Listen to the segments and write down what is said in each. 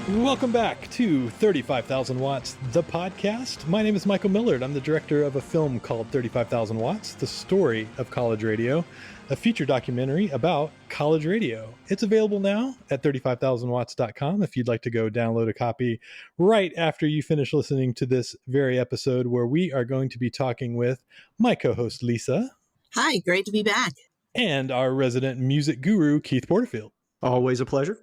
Welcome back to 35,000 Watts, the podcast. My name is Michael Millard. I'm the director of a film called 35,000 Watts, the story of college radio, a feature documentary about college radio. It's available now at 35000watts.com if you'd like to go download a copy right after you finish listening to this very episode, where we are going to be talking with my co-host, Lisa. Hi, great to be back. And our resident music guru, Keith Porterfield. Always a pleasure.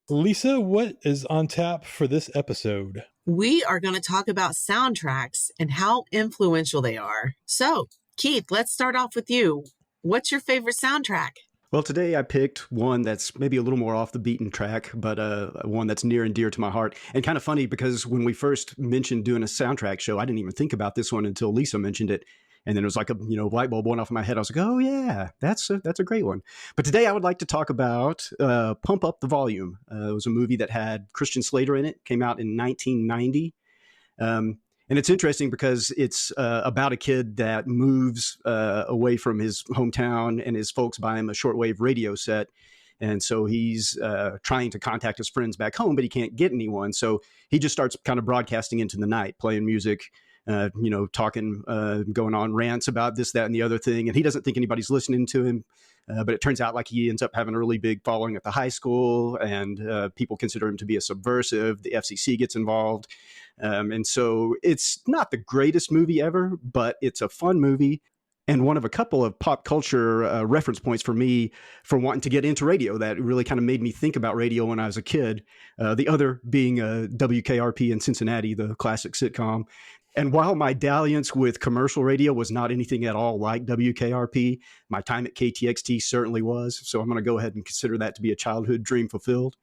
Lisa, what is on tap for this episode? We are going to talk about soundtracks and how influential they are. So, Keith, let's start off with you. What's your favorite soundtrack? Well, today I picked one that's maybe a little more off the beaten track, but one that's near and dear to my heart. And kind of funny because when we first mentioned doing a soundtrack show, I didn't even think about this one until Lisa mentioned it. And then it was like a light bulb went off in my head. I was like, oh, yeah, that's a great one. But today I would like to talk about Pump Up the Volume. It was a movie that had Christian Slater in it, came out in 1990. And it's interesting because it's about a kid that moves away from his hometown, and his folks buy him a shortwave radio set. And so he's trying to contact his friends back home, but he can't get anyone. So he just starts kind of broadcasting into the night, playing music, talking, going on rants about this, that, and the other thing. And he doesn't think anybody's listening to him. But it turns out like he ends up having a really big following at the high school, and people consider him to be a subversive. The FCC gets involved. And so it's not the greatest movie ever, but it's a fun movie. And one of a couple of pop culture reference points for me for wanting to get into radio that really kind of made me think about radio when I was a kid. The other being WKRP in Cincinnati, the classic sitcom. And while my dalliance with commercial radio was not anything at all like WKRP, my time at KTXT certainly was. So I'm going to go ahead and consider that to be a childhood dream fulfilled.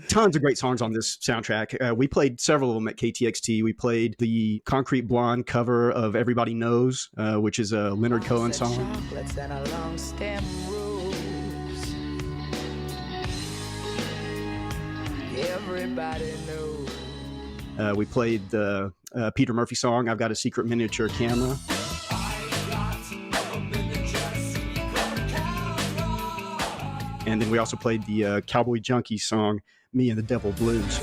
Tons of great songs on this soundtrack. We played several of them at KTXT. We played the Concrete Blonde cover of Everybody Knows, which is a Leonard Cohen song. Everybody knows. We played the Peter Murphy song, I've Got a Secret Miniature Camera. And then we also played the Cowboy Junkie song, Me and the Devil Blues.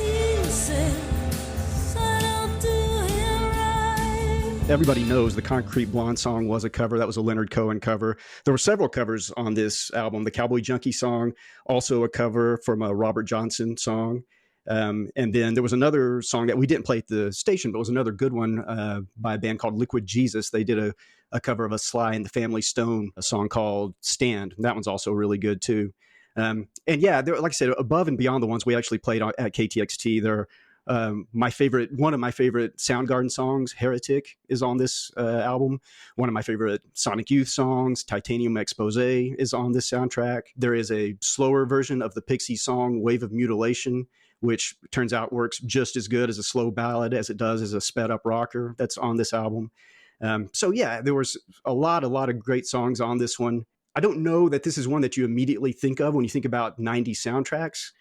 Everybody Knows the Concrete Blonde song was a cover. That was a Leonard Cohen cover. There were several covers on this album. The Cowboy Junkie song, also a cover from a Robert Johnson song. And then there was another song that we didn't play at the station, but was another good one by a band called Liquid Jesus. They did a cover of a Sly and the Family Stone, a song called Stand. That one's also really good too. And yeah, like I said, above and beyond the ones we actually played at KTXT, they're one of my favorite Soundgarden songs, Heretic, is on this album. One of my favorite Sonic Youth songs, Titanium Expose, is on this soundtrack. There is a slower version of the Pixies song, Wave of Mutilation, which turns out works just as good as a slow ballad as it does as a sped up rocker. That's on this album. So yeah, there was a lot of great songs on this one. I don't know that this is one that you immediately think of when you think about 90s soundtracks,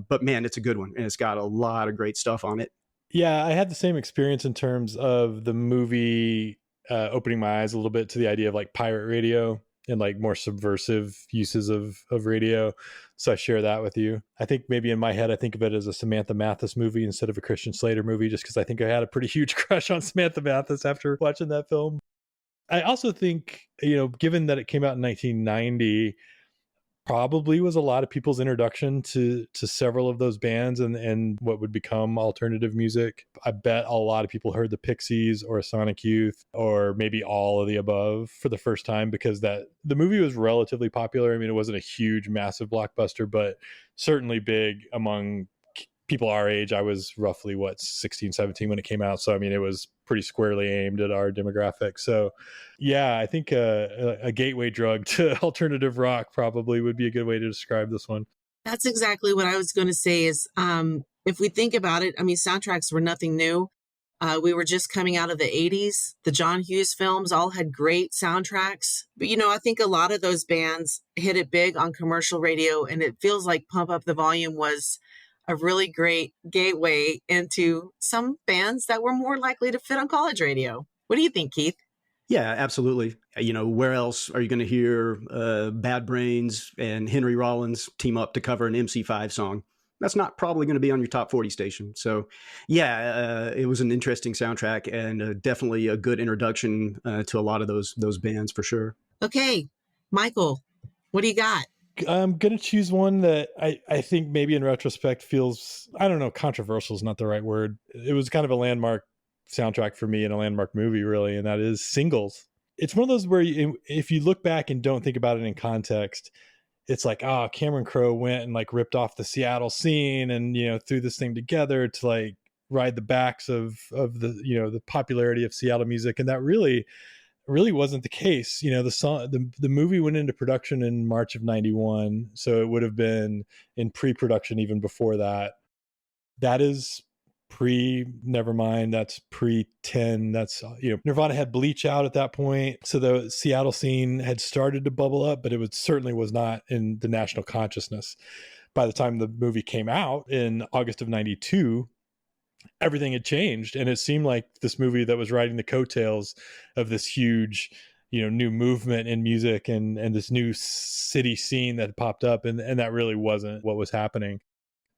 but man, it's a good one, and it's got a lot of great stuff on it. Yeah, I had the same experience in terms of the movie opening my eyes a little bit to the idea of like pirate radio and like more subversive uses of radio. So I share that with you. I think maybe in my head, I think of it as a Samantha Mathis movie instead of a Christian Slater movie, just because I think I had a pretty huge crush on Samantha Mathis after watching that film. I also think, given that it came out in 1990, probably was a lot of people's introduction to several of those bands and what would become alternative music. I bet a lot of people heard the Pixies or Sonic Youth or maybe all of the above for the first time, because the movie was relatively popular. I mean, it wasn't a huge, massive blockbuster, but certainly big among people our age. I was roughly 16, 17 when it came out. So, I mean, it was pretty squarely aimed at our demographic. So yeah, I think a gateway drug to alternative rock probably would be a good way to describe this one. That's exactly what I was going to say is, if we think about it, I mean, soundtracks were nothing new. We were just coming out of the 80s. The John Hughes films all had great soundtracks. But, I think a lot of those bands hit it big on commercial radio, and it feels like Pump Up the Volume was a really great gateway into some bands that were more likely to fit on college radio. What do you think, Keith? Yeah, absolutely. Where else are you going to hear Bad Brains and Henry Rollins team up to cover an MC5 song? that's not probably going to be on your top 40 station. So, yeah, it was an interesting soundtrack and definitely a good introduction to a lot of those bands for sure. Okay, Michael, what do you got? I'm going to choose one that I think maybe in retrospect feels, I don't know, controversial is not the right word. It was kind of a landmark soundtrack for me and a landmark movie, really, and that is Singles. It's one of those where if you look back and don't think about it in context, it's like, Cameron Crowe went and like ripped off the Seattle scene and, threw this thing together to like ride the backs of the, the popularity of Seattle music. And that really wasn't the case. The movie went into production in March of 91. So it would have been in pre-production even before that. That is Nevermind. That's pre 10. That's, Nirvana had Bleach out at that point. So the Seattle scene had started to bubble up, but certainly was not in the national consciousness. By the time the movie came out in August of 92, everything had changed. And it seemed like this movie that was riding the coattails of this huge, new movement in music and this new city scene that popped up. And that really wasn't what was happening.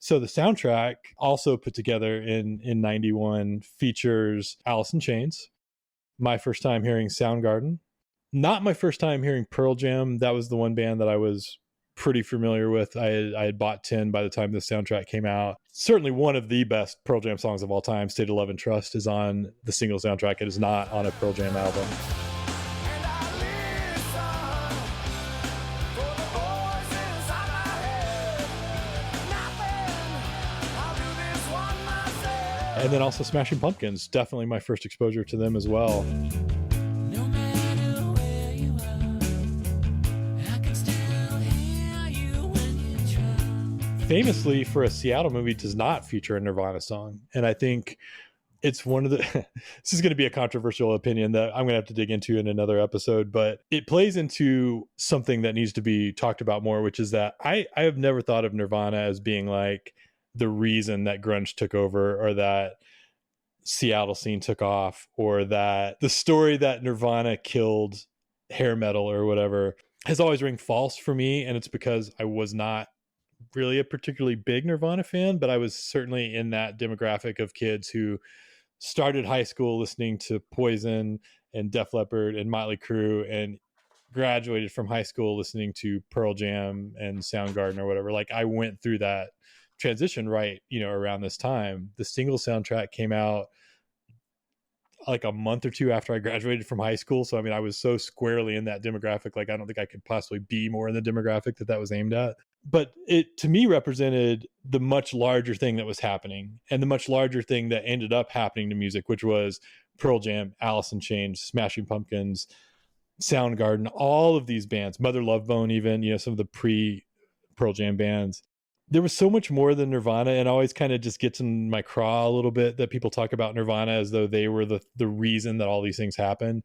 So the soundtrack, also put together in 91, features Alice in Chains, my first time hearing Soundgarden, not my first time hearing Pearl Jam. That was the one band that I was pretty familiar with. I had bought 10 by the time the soundtrack came out. Certainly one of the best Pearl Jam songs of all time, State of Love and Trust, is on the single soundtrack. It is not on a Pearl Jam album. And then also Smashing Pumpkins, definitely my first exposure to them as well. No matter where you are, I can still hear you when you try. Famously, for a Seattle movie, does not feature a Nirvana song. And I think it's one of the, this is going to be a controversial opinion that I'm going to have to dig into in another episode, but it plays into something that needs to be talked about more, which is that I have never thought of Nirvana as being like the reason that grunge took over, or that Seattle scene took off, or that the story that Nirvana killed hair metal or whatever has always ring false for me. And it's because I was not really a particularly big Nirvana fan, but I was certainly in that demographic of kids who started high school listening to Poison and Def Leppard and Motley Crue, and graduated from high school listening to Pearl Jam and Soundgarden or whatever. Like, I went through that transition right, around this time. The single soundtrack came out like a month or two after I graduated from high school. So, I mean, I was so squarely in that demographic. Like, I don't think I could possibly be more in the demographic that was aimed at. But it, to me, represented the much larger thing that was happening, and the much larger thing that ended up happening to music, which was Pearl Jam, Alice in Chains, Smashing Pumpkins, Soundgarden, all of these bands, Mother Love Bone, even, some of the pre-Pearl Jam bands. There was so much more than Nirvana, and always kind of just gets in my craw a little bit that people talk about Nirvana as though they were the reason that all these things happened.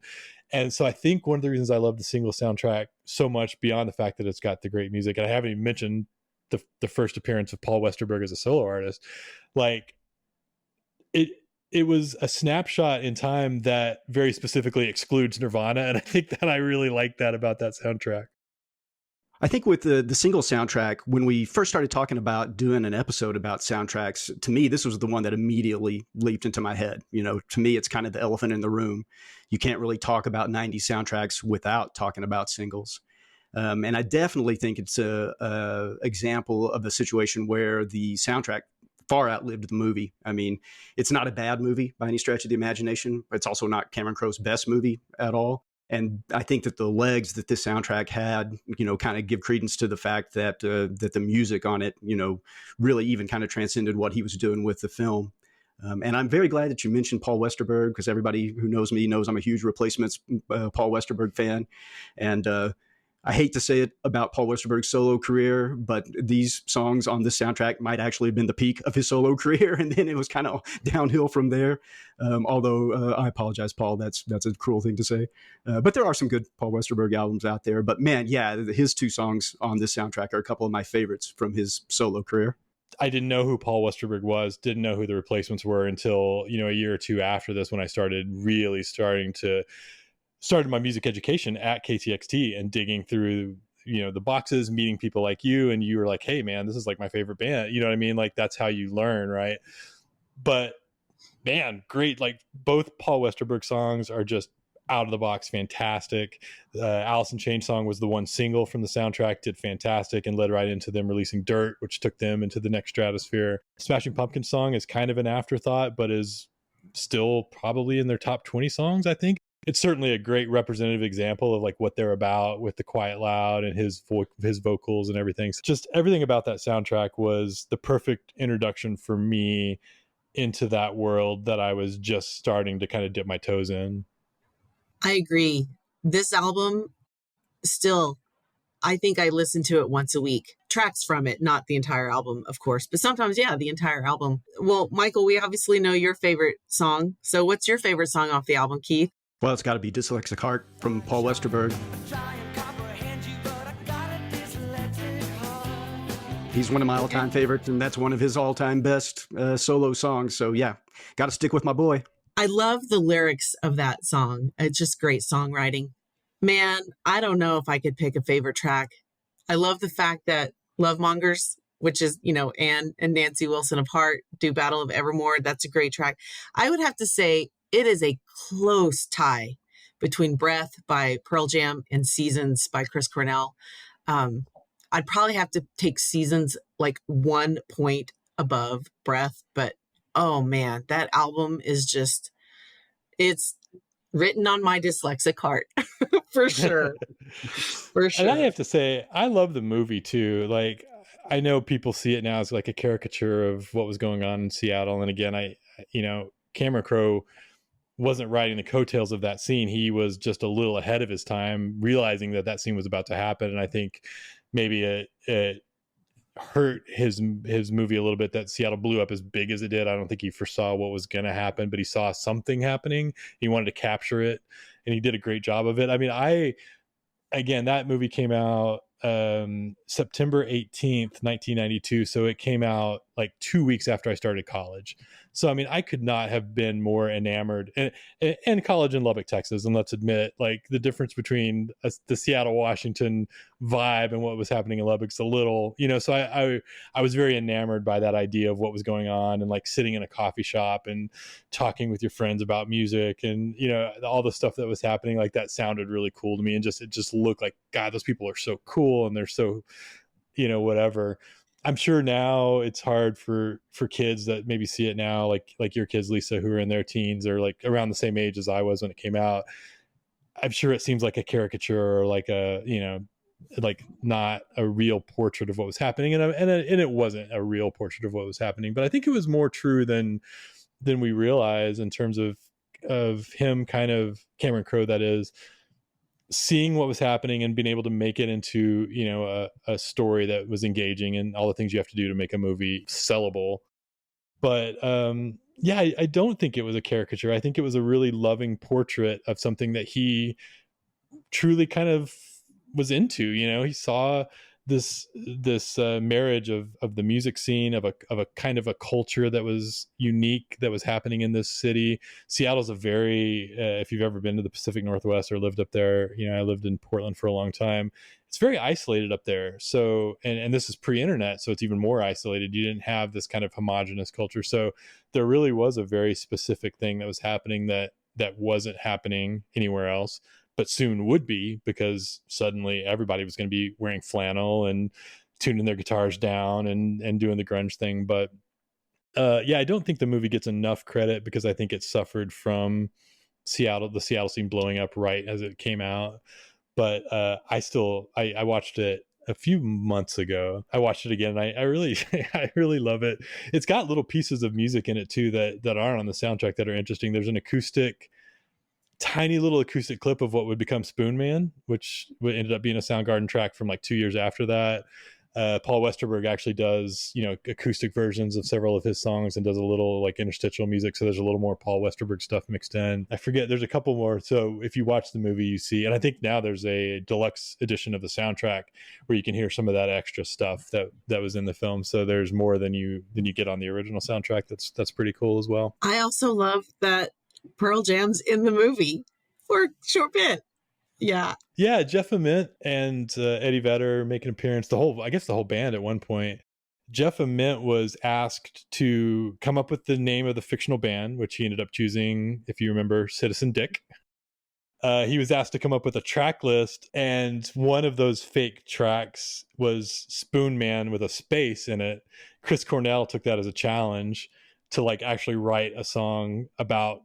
And so I think one of the reasons I love the single soundtrack so much, beyond the fact that it's got the great music, and I haven't even mentioned the first appearance of Paul Westerberg as a solo artist, like it was a snapshot in time that very specifically excludes Nirvana. And I think that I really like that about that soundtrack. I think with the single soundtrack, when we first started talking about doing an episode about soundtracks, to me, this was the one that immediately leaped into my head. To me, it's kind of the elephant in the room. You can't really talk about 90s soundtracks without talking about singles. And I definitely think it's a example of a situation where the soundtrack far outlived the movie. I mean, it's not a bad movie by any stretch of the imagination. It's also not Cameron Crowe's best movie at all. And I think that the legs that this soundtrack had, kind of give credence to the fact that that the music on it, really even kind of transcended what he was doing with the film. And I'm very glad that you mentioned Paul Westerberg, because everybody who knows me knows I'm a huge Replacements Paul Westerberg fan. And I hate to say it about Paul Westerberg's solo career, but these songs on this soundtrack might actually have been the peak of his solo career, and then it was kind of downhill from there. Although I apologize, Paul, that's a cruel thing to say. But there are some good Paul Westerberg albums out there. But man, yeah, his two songs on this soundtrack are a couple of my favorites from his solo career. I didn't know who Paul Westerberg was, didn't know who the Replacements were until, a year or two after this, when I started my music education at KTXT and digging through, the boxes, meeting people like you, and you were like, hey man, this is like my favorite band. You know what I mean? Like that's how you learn, right? But man, great. Like both Paul Westerberg songs are just out of the box fantastic. Alice in Chains song was the one single from the soundtrack, did fantastic, and led right into them releasing Dirt, which took them into the next stratosphere. Smashing Pumpkins song is kind of an afterthought, but is still probably in their top 20 songs, I think. It's certainly a great representative example of like what they're about with the Quiet Loud and his vocals and everything. So just everything about that soundtrack was the perfect introduction for me into that world that I was just starting to kind of dip my toes in. I agree. This album, still, I think I listen to it once a week. Tracks from it, not the entire album, of course, but sometimes, yeah, the entire album. Well, Michael, we obviously know your favorite song. So what's your favorite song off the album, Keith? Well, it's got to be Dyslexic Heart from Paul Westerberg. He's one of my all-time favorites, and that's one of his all-time best solo songs. So yeah, got to stick with my boy. I love the lyrics of that song. It's just great songwriting. Man, I don't know if I could pick a favorite track. I love the fact that Love Mongers, which is, Anne and Nancy Wilson apart, do Battle of Evermore. That's a great track. I would have to say it is a close tie between Breath by Pearl Jam and Seasons by Chris Cornell. I'd probably have to take Seasons like 1 point above Breath, but oh man, that album is just, it's written on my dyslexic heart for sure. For sure. And I have to say, I love the movie too. Like, I know people see it now as like a caricature of what was going on in Seattle. And again, Cameron Crowe wasn't riding the coattails of that scene. He was just a little ahead of his time, realizing that scene was about to happen. And I think maybe it hurt his movie a little bit that Seattle blew up as big as it did. I don't think he foresaw what was going to happen, but he saw something happening. He wanted to capture it, and he did a great job of it. I mean, again, that movie came out September 18th, 1992. So it came out like 2 weeks after I started college. So, I mean, I could not have been more enamored and college in Lubbock, Texas. And let's admit, like the difference between the Seattle, Washington vibe and what was happening in Lubbock's a little, so I was very enamored by that idea of what was going on, and like sitting in a coffee shop and talking with your friends about music and, all the stuff that was happening. Like that sounded really cool to me. And it just looked like, God, those people are so cool. And they're so, whatever. I'm sure now it's hard for kids that maybe see it now, like your kids, Lisa, who are in their teens or like around the same age as I was when it came out. I'm sure it seems like a caricature or like like not a real portrait of what was happening. And it wasn't a real portrait of what was happening, but I think it was more true than we realize in terms of him, kind of Cameron Crowe, that is, seeing what was happening and being able to make it into, a story that was engaging and all the things you have to do to make a movie sellable. But yeah, I don't think it was a caricature. I think it was a really loving portrait of something that he truly kind of was into. He saw this marriage of the music scene, of a kind of a culture that was unique, that was happening in this city. Seattle's a very, if you've ever been to the Pacific Northwest or lived up there, I lived in Portland for a long time. It's very isolated up there. So, and this is pre-internet, so it's even more isolated. You didn't have this kind of homogenous culture. So there really was a very specific thing that was happening that wasn't happening anywhere else, but soon would be, because suddenly everybody was going to be wearing flannel and tuning their guitars down and doing the grunge thing. But yeah, I don't think the movie gets enough credit, because I think it suffered from the Seattle scene blowing up right as it came out. But I watched it a few months ago. I watched it again, and I really I really love it. It's got little pieces of music in it too that aren't on the soundtrack that are interesting. There's an tiny little acoustic clip of what would become Spoon Man, which ended up being a Soundgarden track from like 2 years after that. Paul Westerberg actually does, acoustic versions of several of his songs and does a little like interstitial music. So there's a little more Paul Westerberg stuff mixed in. I forget, there's a couple more. So if you watch the movie, you see, and I think now there's a deluxe edition of the soundtrack where you can hear some of that extra stuff that was in the film. So there's more than you get on the original soundtrack. That's pretty cool as well. I also love that Pearl Jam's in the movie for a short bit. Yeah. Yeah, Jeff Ament and Eddie Vedder make an appearance. I guess the whole band at one point. Jeff Ament was asked to come up with the name of the fictional band, which he ended up choosing, if you remember, Citizen Dick. He was asked to come up with a track list, and one of those fake tracks was Spoon Man with a space in it. Chris Cornell took that as a challenge to like actually write a song about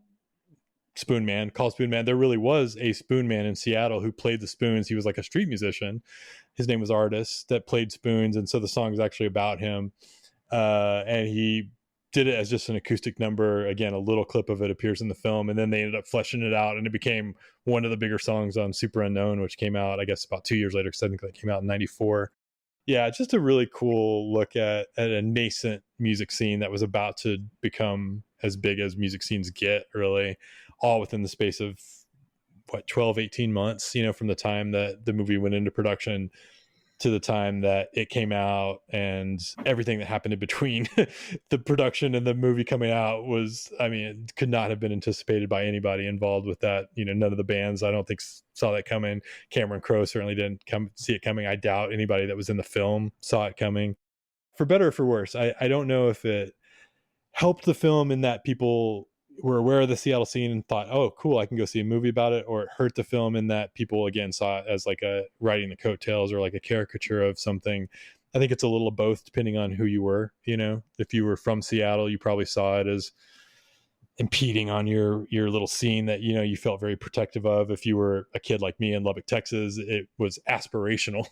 Spoon Man, called Spoon Man. There really was a Spoon Man in Seattle who played the spoons. He was like a street musician. His name was Artis, that played spoons, and so the song is actually about him. And he did it as just an acoustic number. Again, a little clip of it appears in the film, and then they ended up fleshing it out, and it became one of the bigger songs on Super Unknown, which came out, I guess, about 2 years later, because I think that came out in '94. Yeah, just a really cool look at a nascent music scene that was about to become as big as music scenes get, really, all within the space of 12, 18 months, from the time that the movie went into production to the time that it came out, and everything that happened in between the production and the movie coming out was, I mean, it could not have been anticipated by anybody involved with that. None of the bands, I don't think, saw that coming. Cameron Crowe certainly didn't see it coming. I doubt anybody that was in the film saw it coming. For better or for worse, I don't know if it helped the film in that people were aware of the Seattle scene and thought, oh, cool, I can go see a movie about it, or it hurt the film in that people, again, saw it as like a riding the coattails or like a caricature of something. I think it's a little of both, depending on who you were. If you were from Seattle, you probably saw it as impeding on your little scene that, you felt very protective of. If you were a kid like me in Lubbock, Texas, it was aspirational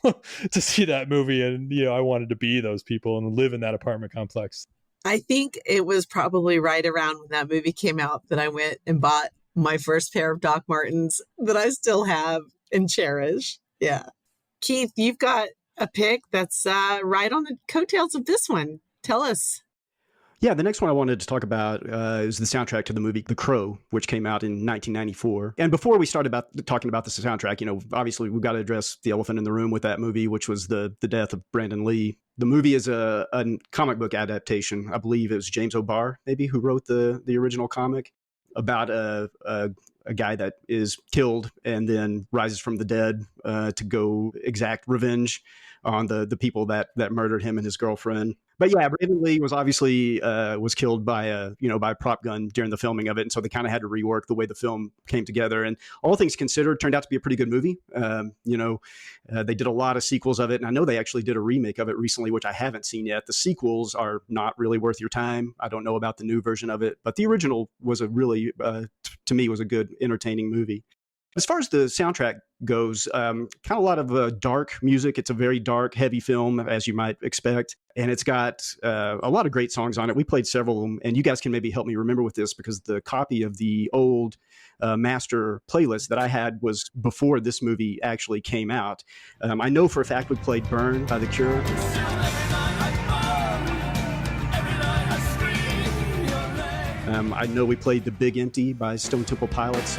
to see that movie. And, I wanted to be those people and live in that apartment complex. I think it was probably right around when that movie came out that I went and bought my first pair of Doc Martens that I still have and cherish. Yeah. Keith, you've got a pick that's right on the coattails of this one. Tell us. Yeah, the next one I wanted to talk about is the soundtrack to the movie The Crow, which came out in 1994. And before we started talking about the soundtrack, obviously we've got to address the elephant in the room with that movie, which was the death of Brandon Lee. The movie is a comic book adaptation. I believe it was James O'Barr, maybe, who wrote the original comic about a guy that is killed and then rises from the dead to go exact revenge on the people that murdered him and his girlfriend. But yeah, Brandon Lee was obviously was killed by a prop gun during the filming of it, and so they kind of had to rework the way the film came together. And all things considered, turned out to be a pretty good movie. They did a lot of sequels of it, and I know they actually did a remake of it recently, which I haven't seen yet. The sequels are not really worth your time. I don't know about the new version of it, but the original was a really, to me, was a good, entertaining movie. As far as the soundtrack goes, kind of a lot of dark music. It's a very dark, heavy film, as you might expect. And it's got a lot of great songs on it. We played several of them, and you guys can maybe help me remember with this, because the copy of the old master playlist that I had was before this movie actually came out. I know for a fact we played Burn by The Cure. I know we played The Big Empty by Stone Temple Pilots.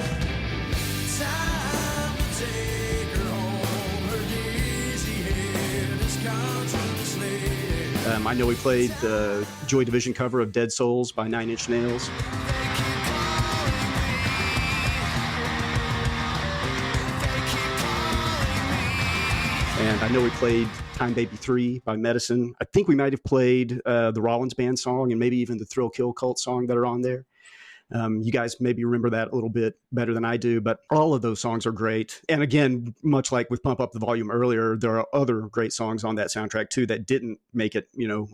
I know we played the Joy Division cover of Dead Souls by 9 Inch Nails. And I know we played Time Baby 3 by Medicine. I think we might have played the Rollins Band song and maybe even the Thrill Kill Cult song that are on there. You guys maybe remember that a little bit better than I do, but all of those songs are great. And again, much like with Pump Up the Volume earlier, there are other great songs on that soundtrack too that didn't make it,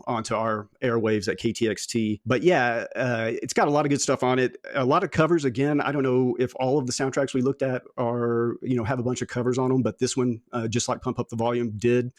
onto our airwaves at KTXT. But yeah, it's got a lot of good stuff on it. A lot of covers. Again, I don't know if all of the soundtracks we looked at are, have a bunch of covers on them, but this one, just like Pump Up the Volume did.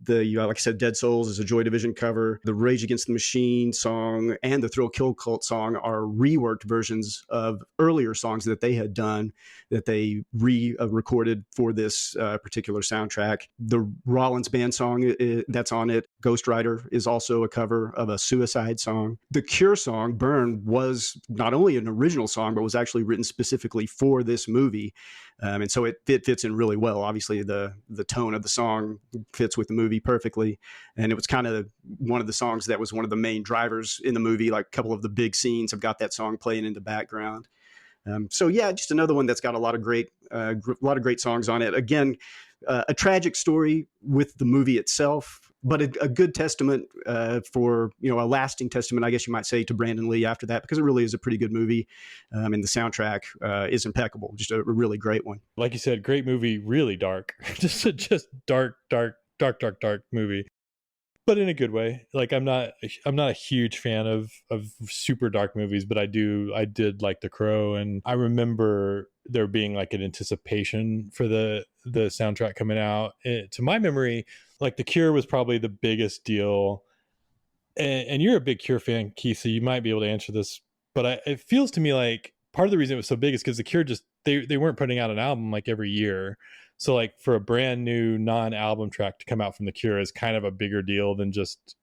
Like I said, Dead Souls is a Joy Division cover. The Rage Against the Machine song and the Thrill Kill Cult song are reworked versions of earlier songs that they had done that they re-recorded for this particular soundtrack. The Rollins Band song that's on it, Ghost Rider, is also a cover of a Suicide song. The Cure song, Burn, was not only an original song, but was actually written specifically for this movie. And so it fits in really well. Obviously, the tone of the song fits with the movie perfectly. And it was kind of one of the songs that was one of the main drivers in the movie. Like a couple of the big scenes have got that song playing in the background. So yeah, just another one that's got a lot of great A lot of great songs on it. Again, a tragic story with the movie itself, but a good testament for, a lasting testament, I guess you might say, to Brandon Lee after that, because it really is a pretty good movie. And the soundtrack is impeccable. Just a really great one. Like you said, great movie, really dark. just dark movie. But in a good way. Like I'm not a huge fan of super dark movies, but I did like The Crow, and I remember there being like an anticipation for the soundtrack coming out. To my memory, like The Cure was probably the biggest deal. And you're a big Cure fan, Keith, so you might be able to answer this. But it feels to me like part of the reason it was so big is because The Cure just they weren't putting out an album like every year. So like for a brand new non-album track to come out from The Cure is kind of a bigger deal than just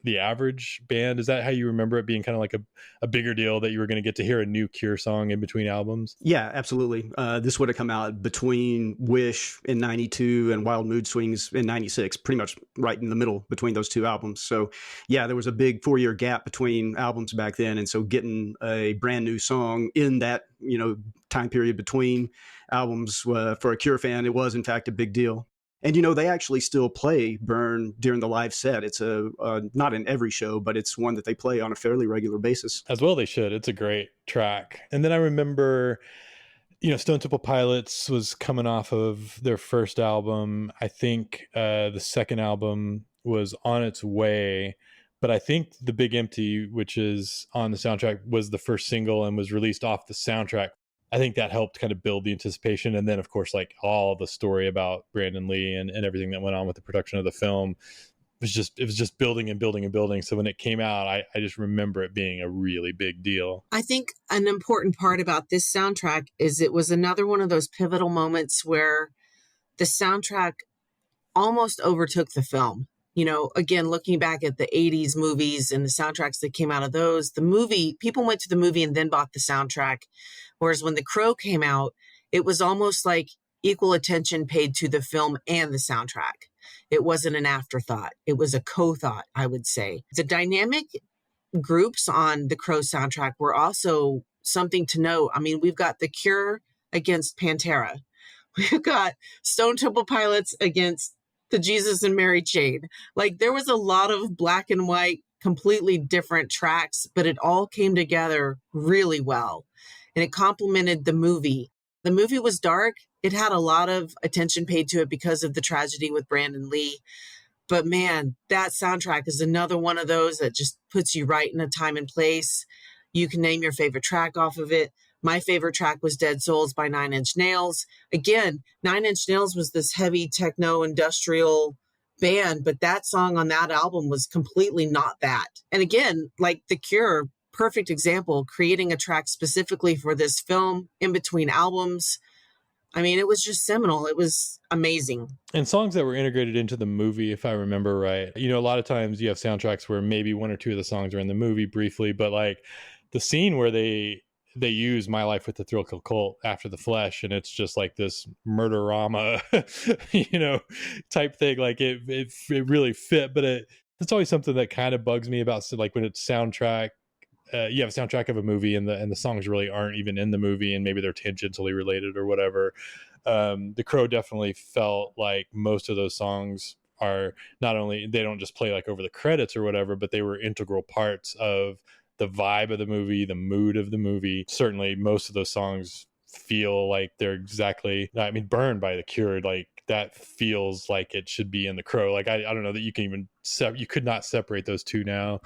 the average band. Is that how you remember it being kind of like a bigger deal that you were going to get to hear a new Cure song in between albums? Yeah, absolutely. This would have come out between Wish in 92 and Wild Mood Swings in 96, pretty much right in the middle between those two albums. So yeah, there was a big 4-year gap between albums back then. And so getting a brand new song in that, time period between albums for a Cure fan, it was in fact a big deal. And, they actually still play Burn during the live set. It's not in every show, but it's one that they play on a fairly regular basis. As well they should. It's a great track. And then I remember, Stone Temple Pilots was coming off of their first album. I think the second album was on its way. But I think The Big Empty, which is on the soundtrack, was the first single and was released off the soundtrack. I think that helped kind of build the anticipation. And then, of course, like all the story about Brandon Lee and everything that went on with the production of the film was just building and building and building. So when it came out, I just remember it being a really big deal. I think an important part about this soundtrack is it was another one of those pivotal moments where the soundtrack almost overtook the film. Again, looking back at the 80s movies and the soundtracks that came out of those, people went to the movie and then bought the soundtrack. Whereas when The Crow came out, it was almost like equal attention paid to the film and the soundtrack. It wasn't an afterthought. It was a co-thought, I would say. The dynamic groups on the Crow soundtrack were also something to note. I mean, we've got The Cure against Pantera. We've got Stone Temple Pilots against the Jesus and Mary Chain. Like, there was a lot of black and white, completely different tracks, but it all came together really well. And it complemented the movie. The movie was dark. It had a lot of attention paid to it because of the tragedy with Brandon Lee. But man, that soundtrack is another one of those that just puts you right in a time and place. You can name your favorite track off of it. My favorite track was Dead Souls by 9 Inch Nails. Again, 9 Inch Nails was this heavy techno industrial band, but that song on that album was completely not that. And again, like The Cure, perfect example, creating a track specifically for this film in between albums. I mean, it was just seminal. It was amazing. And songs that were integrated into the movie, if I remember right. A lot of times you have soundtracks where maybe one or two of the songs are in the movie briefly, but like the scene where they use My Life with the Thrill Kill Cult after The Flesh, and it's just like this murderama, type thing. Like it really fit, but it's always something that kind of bugs me about, so like when it's soundtrack. You have a soundtrack of a movie and the songs really aren't even in the movie, and maybe they're tangentially related or whatever. The Crow definitely felt like most of those songs are not only, they don't just play like over the credits or whatever, but they were integral parts of the vibe of the movie, the mood of the movie. Certainly most of those songs feel like they're exactly, Burn by The Cure, like that feels like it should be in The Crow. Like I don't know that you can even you could not separate those two now.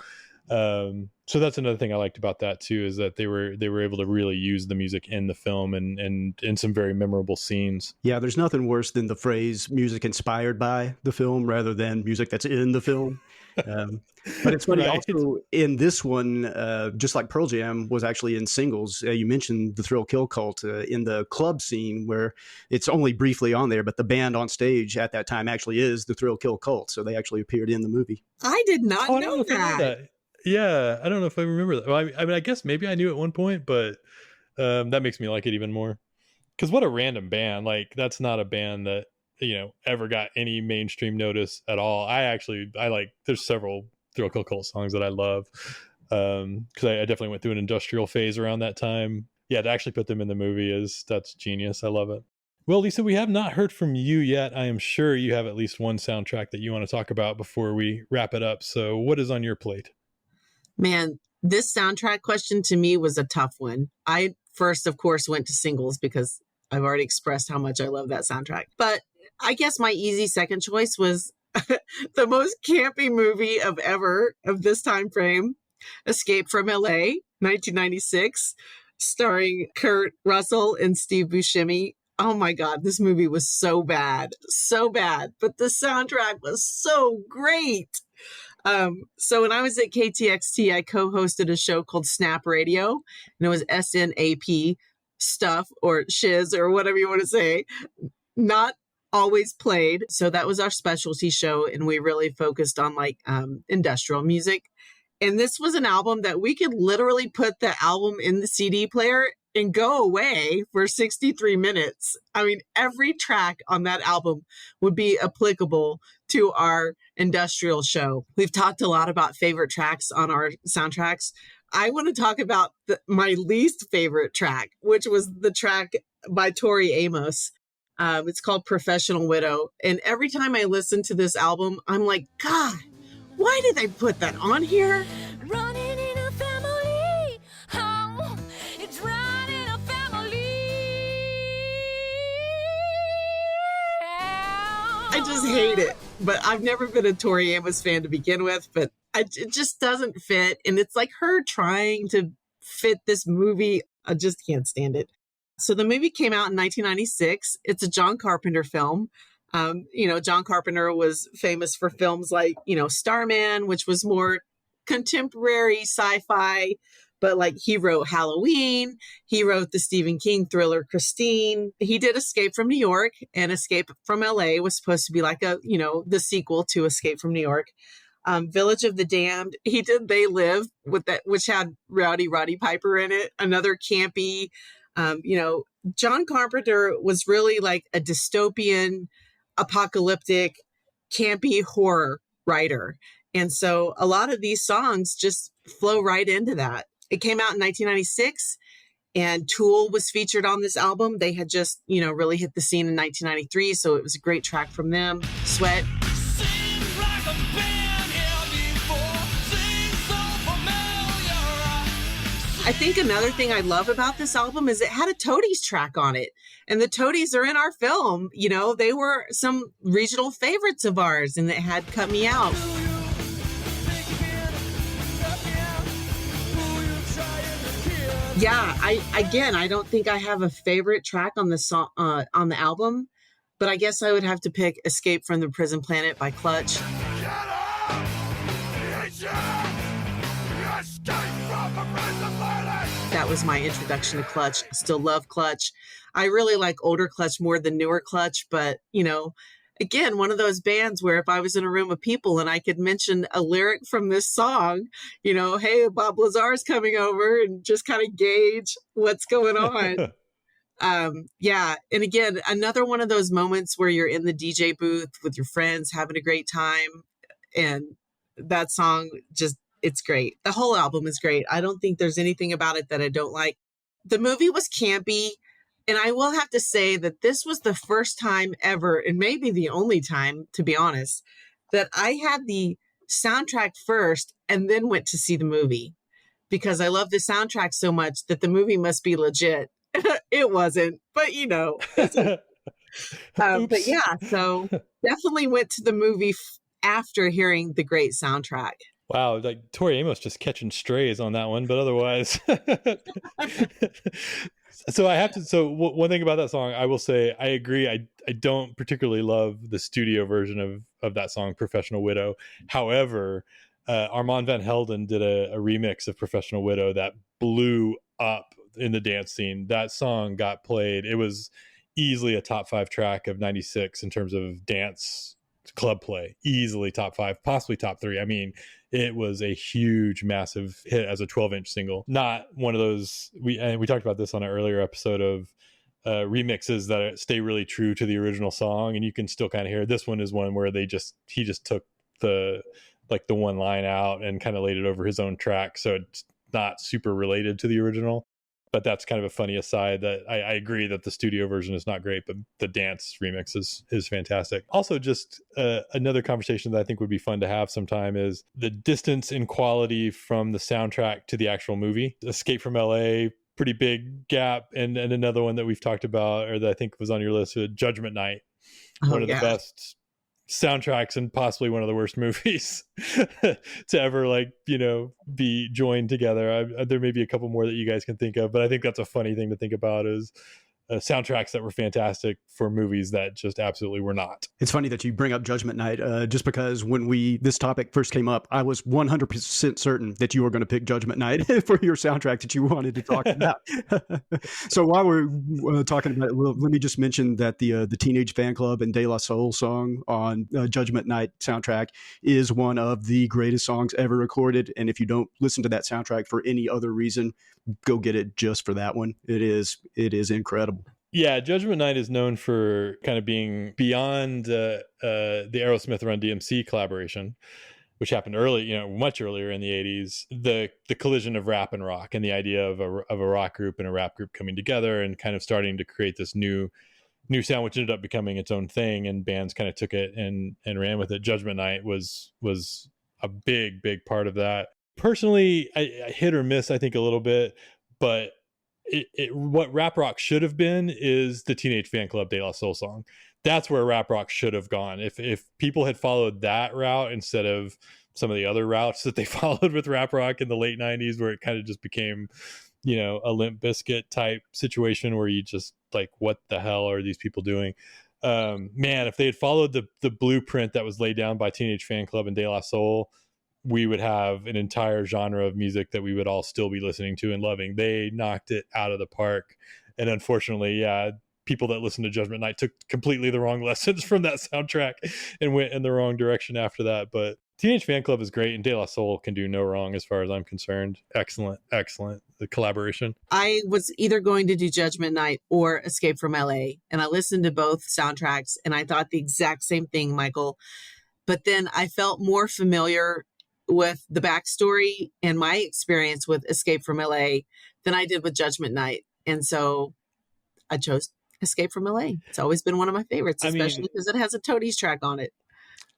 So that's another thing I liked about that too, is that they were able to really use the music in the film and in some very memorable scenes. Yeah, there's nothing worse than the phrase music inspired by the film rather than music that's in the film. But it's funny, Right. Also in this one, just like Pearl Jam was actually in singles. You mentioned the Thrill Kill Cult in the club scene, where it's only briefly on there, but the band on stage at that time actually is the Thrill Kill Cult. So they actually appeared in the movie. I did not I don't know know if I knew that. that. Yeah, I don't know if I remember that. Well, I guess maybe I knew at one point, but that makes me like it even more. Because what a random band. Like, that's not a band that, ever got any mainstream notice at all. I like, there's several Thrill Kill Cult songs that I love. Because I definitely went through an industrial phase around that time. yeah, to actually put them in the movie that's genius. I love it. Well, Lisa, we have not heard from you yet. I am sure you have at least one soundtrack that you want to talk about before we wrap it up. So what is on your plate? Man, this soundtrack question to me was a tough one. I first, of course, went to singles because I've already expressed how much I love that soundtrack. But I guess my easy second choice was the most campy movie of this time frame, Escape from LA, 1996, starring Kurt Russell and Steve Buscemi. Oh my God, this movie was so bad, but the soundtrack was so great. So when I was at KTXT, I co-hosted a show called Snap Radio, and it was SNAP stuff or shiz or whatever you want to say, not always played. So that was our specialty show, and we really focused on like industrial music. And this was an album that we could literally put the album in the CD player and go away for 63 minutes. I mean, every track on that album would be applicable to our industrial show. We've talked a lot about favorite tracks on our soundtracks. I want to talk about my least favorite track, which was the track by Tori Amos. It's called Professional Widow. And every time I listen to this album, I'm like, God, why did they put that on here? Running in a family. Oh, it's running a family. I just hate it. But I've never been a Tori Amos fan to begin with, but it just doesn't fit. And it's like her trying to fit this movie. I just can't stand it. So the movie came out in 1996. It's a John Carpenter film. John Carpenter was famous for films like, Starman, which was more contemporary sci-fi, but like he wrote Halloween. He wrote the Stephen King thriller Christine. He did Escape from New York, and Escape from LA was supposed to be like the sequel to Escape from New York. Village of the Damned. He did They Live with that, which had Rowdy Roddy Piper in it. Another campy, John Carpenter was really like a dystopian, apocalyptic, campy horror writer. And so a lot of these songs just flow right into that. It came out in 1996, and Tool was featured on this album. They had just, really hit the scene in 1993. So it was a great track from them. Sweat. I think another thing I love about this album is it had a Toadies track on it. And the Toadies are in our film. They were some regional favorites of ours, and it had Cut Me Out. Yeah, I don't think I have a favorite track on the song on the album, but I guess I would have to pick Escape from the Prison Planet by Clutch. That was my introduction to Clutch. I still love Clutch. I really like older Clutch more than newer Clutch, but, again, one of those bands where if I was in a room of people and I could mention a lyric from this song, hey, Bob Lazar's coming over, and just kind of gauge what's going on. Yeah. And again, another one of those moments where you're in the DJ booth with your friends having a great time. And that song it's great. The whole album is great. I don't think there's anything about it that I don't like. The movie was campy. And I will have to say that this was the first time ever, and maybe the only time, to be honest, that I had the soundtrack first and then went to see the movie, because I love the soundtrack so much that the movie must be legit. It wasn't, but but yeah, so definitely went to the movie after hearing the great soundtrack. Wow, like Tori Amos just catching strays on that one, but otherwise. So one thing about that song, I will say, I agree. I don't particularly love the studio version of that song, Professional Widow. However, Armand Van Helden did a remix of Professional Widow that blew up in the dance scene. That song got played. It was easily a top 5 track of 96 in terms of dance club play. Easily top 5, possibly top 3. I mean, it was a huge, massive hit as a 12-inch single. Not one of those, we talked about this on an earlier episode of remixes that stay really true to the original song, and you can still kind of hear it. This one is one where he just took the one line out and kind of laid it over his own track, so it's not super related to the original. But that's kind of a funny aside that I agree that the studio version is not great, but the dance remix is fantastic. Also, just another conversation that I think would be fun to have sometime is the distance in quality from the soundtrack to the actual movie. Escape from LA, pretty big gap. And another one that we've talked about, or that I think was on your list, Judgment Night. Oh, One of the yeah. best soundtracks and possibly one of the worst movies to ever, like, be joined together. There may be a couple more that you guys can think of, but I think that's a funny thing to think about is soundtracks that were fantastic for movies that just absolutely were not. It's funny that you bring up Judgment Night, just because when this topic first came up, I was 100% certain that you were going to pick Judgment Night for your soundtrack that you wanted to talk about. So while we're talking about it, let me just mention that the Teenage Fan Club and De La Soul song on Judgment Night soundtrack is one of the greatest songs ever recorded. And if you don't listen to that soundtrack for any other reason, go get it just for that one. It is incredible. Yeah, Judgment Night is known for kind of being beyond the Aerosmith Run DMC collaboration, which happened much earlier in the 80s. The collision of rap and rock, and the idea of a rock group and a rap group coming together and kind of starting to create this new sound, which ended up becoming its own thing, and bands kind of took it and ran with it. Judgment Night was a big part of that. Personally, I hit or miss, I think, a little bit, but what rap rock should have been is the Teenage Fan Club De La Soul song. That's where rap rock should have gone. If people had followed that route instead of some of the other routes that they followed with rap rock in the late 90s, where it kind of just became, a Limp Bizkit type situation where you just like, what the hell are these people doing? Man, if they had followed the blueprint that was laid down by Teenage Fan Club and De La Soul, we would have an entire genre of music that we would all still be listening to and loving. They knocked it out of the park. And unfortunately, people that listened to Judgment Night took completely the wrong lessons from that soundtrack and went in the wrong direction after that. But Teenage Fan Club is great, and De La Soul can do no wrong as far as I'm concerned. Excellent. The collaboration. I was either going to do Judgment Night or Escape from LA, and I listened to both soundtracks, and I thought the exact same thing, Michael. But then I felt more familiar with the backstory and my experience with Escape from LA than I did with Judgment Night. And so I chose Escape from LA. It's always been one of my favorites, especially because it has a Toadies track on it.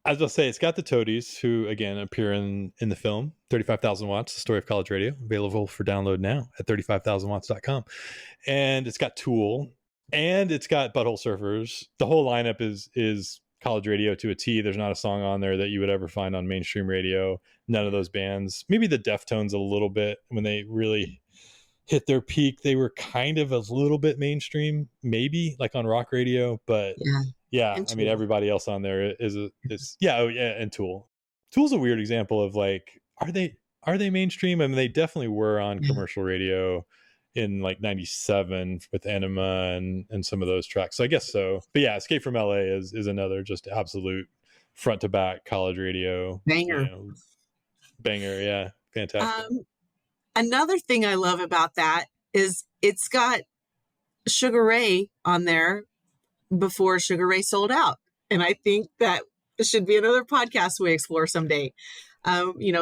I was going to say, it's got the Toadies, who again appear in the film 35,000 Watts, the story of college radio, available for download now at 35,000watts.com. And it's got Tool, and it's got Butthole Surfers. The whole lineup is college radio to a T. There's not a song on there that you would ever find on mainstream radio. None of those bands. Maybe the Deftones a little bit. When they really hit their peak, they were kind of a little bit mainstream, maybe like on rock radio. But yeah, I mean, everybody else on there is and Tool. Tool's a weird example of like, are they mainstream? I mean, they definitely were on commercial radio in like 97 with Enema and some of those tracks. So I guess so. But yeah, Escape from LA is another just absolute front to back college radio banger. Banger, yeah. Fantastic. Another thing I love about that is it's got Sugar Ray on there before Sugar Ray sold out. And I think that should be another podcast we explore someday.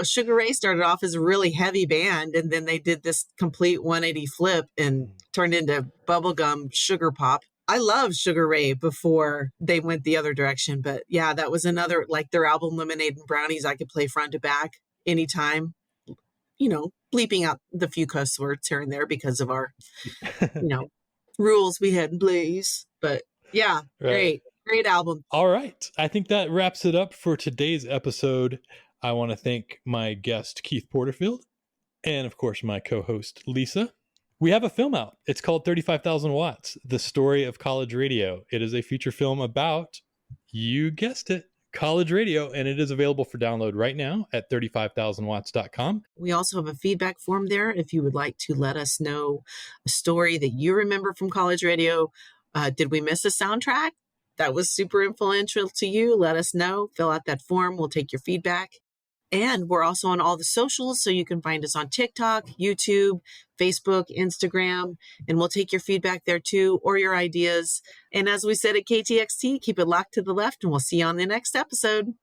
Sugar Ray started off as a really heavy band, and then they did this complete 180 flip and turned into bubblegum sugar pop. I loved Sugar Ray before they went the other direction, but yeah, that was another, like their album Lemonade and Brownies, I could play front to back anytime, bleeping out the few cuss words here and there because of our, rules we had in place. But yeah, right. Great album. All right. I think that wraps it up for today's episode. I want to thank my guest, Keith Porterfield, and of course, my co-host, Lisa. We have a film out. It's called 35,000 Watts, The Story of College Radio. It is a feature film about, you guessed it, college radio, and it is available for download right now at 35,000watts.com. We also have a feedback form there if you would like to let us know a story that you remember from college radio. Did we miss a soundtrack that was super influential to you? Let us know. Fill out that form. We'll take your feedback. And we're also on all the socials, so you can find us on TikTok, YouTube, Facebook, Instagram, and we'll take your feedback there too, or your ideas. And as we said at KTXT, keep it locked to the left, and we'll see you on the next episode.